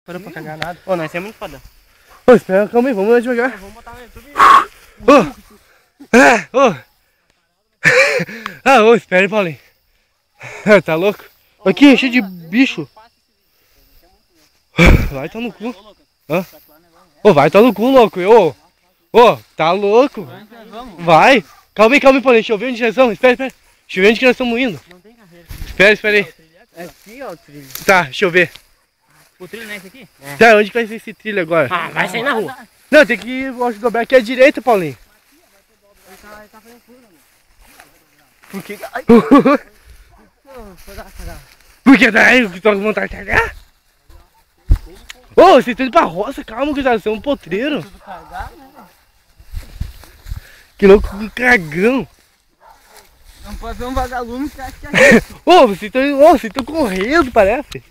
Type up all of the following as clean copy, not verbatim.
Parou pra cagar nada. Ô, nós é muito foda. Ô, espera, calma aí, vamos lá devagar. Vamos botar no YouTube. Ô, espera aí, Paulinho. Tá louco? Aqui é cheio de bicho. Vai, tá no cu. Hã? Ô, vai, tá no cu, louco. Ô, tá louco. Vai. Calma aí, Paulinho. Deixa eu ver onde nós estamos. Espera. Deixa eu ver onde que nós estamos indo. Não tem carreira. Espera aí. É aqui, ó, o trilho. Tá, deixa eu ver. O trilho não é esse aqui? É. Tá, onde que vai ser esse trilho agora? Ah, vai sair na rua. Não, tem que ir, acho, dobrar aqui à direita, Paulinho. Ele tá fazendo curva, mano. Por que? Ai. Por que daí? Eu tô com vontade de cagar? Ô, vocês estão indo pra roça, calma, que vocês são um potreiro. Que louco, um cagão. Não pode ver um vagalume que acha que é gente. Ô, vocês estão correndo, parece.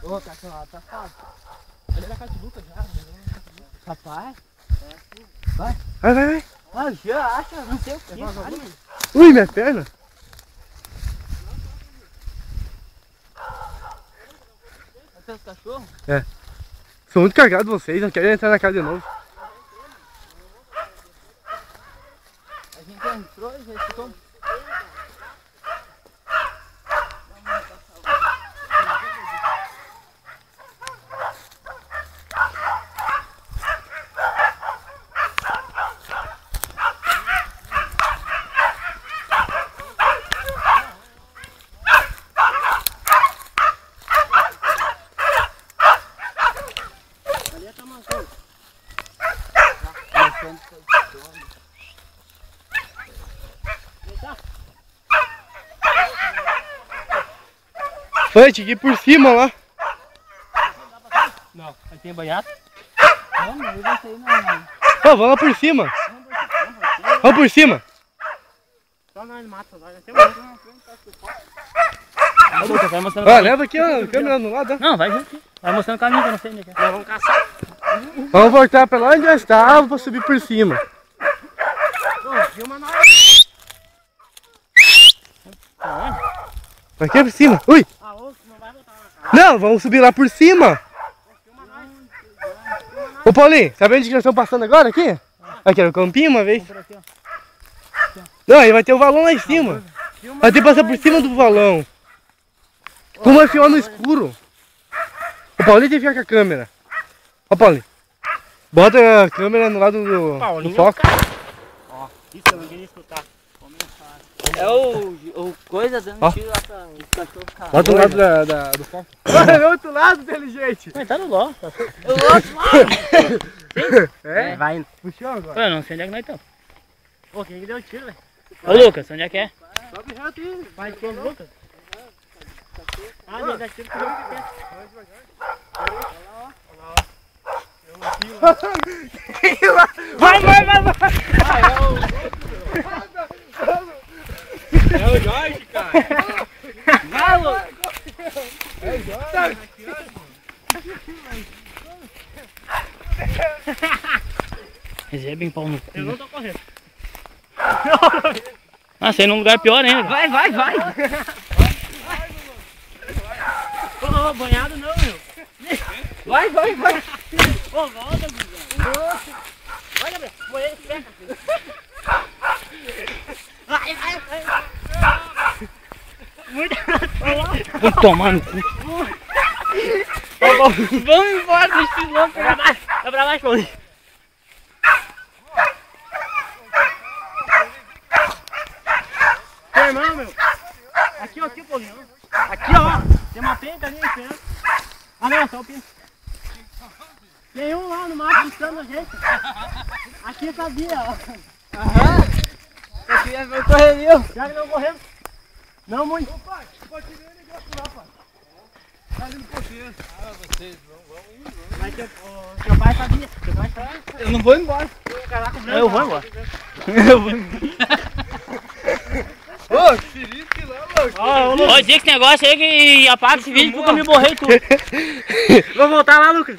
Ô, cachorro, tá fácil. Olha na casa de Lucas já. Rapaz. Vai. Vai. Ah, já acha, não sei o que. Ui, minha perna. Até os cachorros? É. São muito cagados vocês, não querem entrar na casa de novo. A gente entrou e já ficou. Foi, tinha que ir por cima lá. Não, aí tem banhado? Não, não vai sair não. Ô, vamos lá por cima. Vamos por cima. Só nós mata, nós temos vai mostrando. Ó, leva aqui a câmera no lado. Não, vai junto. Vai mostrando o caminho que eu não sei onde é que é. Nós vamos caçar. Vamos voltar pra lá onde nós estávamos pra subir por cima. Ô, filma nós. Pra que por cima? Ui! Ah, ô, não vai voltar na casa. Não, vamos subir lá por cima. Ô, Paulinho, sabe onde que nós estamos passando agora aqui? Aqui era o campinho uma vez. Não, aí vai ter o valão lá em cima. Vai ter que passar por cima do valão. Como vai filmar no escuro? O Paulinho tem que ficar com a câmera. Ó, Paulinho. Bota a câmera no lado do foco. Ó, isso eu não queria escutar. É o coisa dando tiro lá pra o cachorro ficar. Bota do lado do foco. Olha do outro lado, inteligente. Mas tá no ló. Tá do outro lado. É? Vai indo. Puxou agora. Eu não sei onde é que nós estamos. Ô, quem que deu o tiro, velho? Ô, Lucas, onde é que é? Sobe reto aí. Vai de quem, Lucas? Ah, ele dá tiro que eu quer. Vai! É o Jorge, cara. Vai, Lucas. É o Jorge. Esse bem pau no cu. Eu não tô correndo. Ah, você num lugar pior ainda. Vai. Ô, banhado não, meu. Vai. Ô, volta, Guilherme. Vai, Gabriel. Morei, peca. Vai. Muito. Vamos tomar no cu. Vamos embora, deixa eu louco. Vai pra baixo, Paulinho. Teu irmão, meu. Aqui, Paulinho. Aqui, ó. Tem uma penca ali esperando. Ah, não, só o pinto. Tem um lá no mato buscando a gente. Aqui sabia, ó. Aham. Aqui vai correr, viu? Já que não corremos. Não muito. Ô, pai, pode ver o negócio lá, pai. Tá ali no poteiro. Ah, vocês vão ir. Mas teu pai sabia. Eu não vou embora. Eu vou embora. Ô, que feliz que lá, louco. Ó, diga esse negócio aí que apaga esse vídeo porque eu me borrei tudo. Vou voltar lá, Lucas.